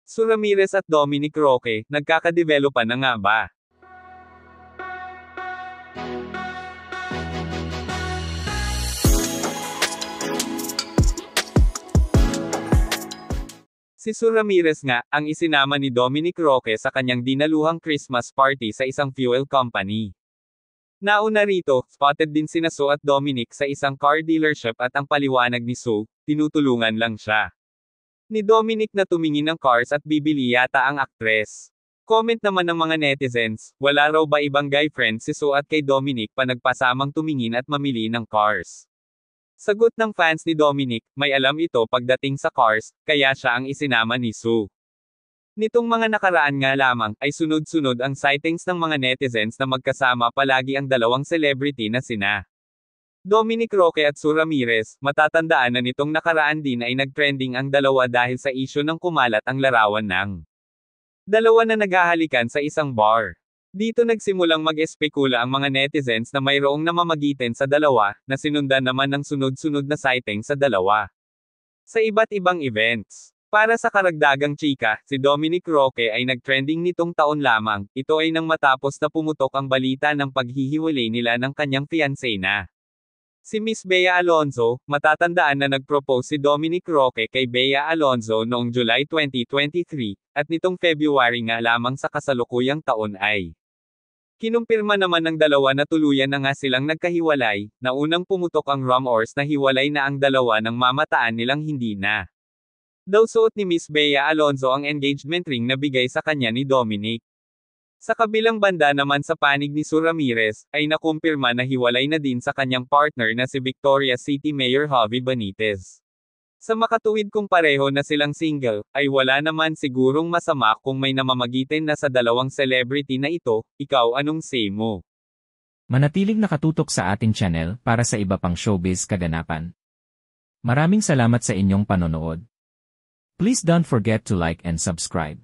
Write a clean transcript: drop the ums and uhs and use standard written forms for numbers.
Su Ramirez at Dominic Roque, nagkakadevelopan na nga ba? Si Su Ramirez nga, ang isinama ni Dominic Roque sa kanyang dinaluhang Christmas party sa isang fuel company. Nauna rito, spotted din sina Su at Dominic sa isang car dealership at ang paliwanag ni Su, tinutulungan lang siya ni Dominic na tumingin ng cars at bibili yata ang aktres. Comment naman ng mga netizens, wala raw ba ibang guy friend si Su at kay Dominic pa nagpasamang tumingin at mamili ng cars. Sagot ng fans ni Dominic, may alam ito pagdating sa cars, kaya siya ang isinama ni Su. Nitong mga nakaraan nga lamang, ay sunod-sunod ang sightings ng mga netizens na magkasama palagi ang dalawang celebrity na sina Dominic Roque at Su Ramirez. Matatandaan na nitong nakaraan din ay nagtrending ang dalawa dahil sa isyu ng kumalat ang larawan ng dalawa na naghahalikan sa isang bar. Dito nagsimulang mag-espekula ang mga netizens na mayroong namamagitan sa dalawa, na sinundan naman ng sunod-sunod na sighting sa dalawa sa iba't ibang events. Para sa karagdagang chika, si Dominic Roque ay nagtrending nitong taon lamang. Ito ay nang matapos na pumutok ang balita ng paghihiwalay nila ng kanyang fiancé na si Miss Bea Alonzo. Matatandaan na nag-propose si Dominic Roque kay Bea Alonzo noong July 2023, at nitong February nga lamang sa kasalukuyang taon ay kinumpirma naman ng dalawa na tuluyan na nga silang nagkahiwalay, na unang pumutok ang rumors na hiwalay na ang dalawa nang mamataan nilang hindi na daw suot ni Miss Bea Alonzo ang engagement ring na bigay sa kanya ni Dominic. Sa kabilang banda naman sa panig ni Su Ramirez, ay nakumpirma na hiwalay na din sa kanyang partner na si Victorias City Mayor Javi Benitez. Sa makatuwid kung pareho na silang single, ay wala naman sigurong masama kung may namamagitan na sa dalawang celebrity na ito. Ikaw, anong say mo? Manatiling nakatutok sa ating channel para sa iba pang showbiz kaganapan. Maraming salamat sa inyong panonood. Please don't forget to like and subscribe.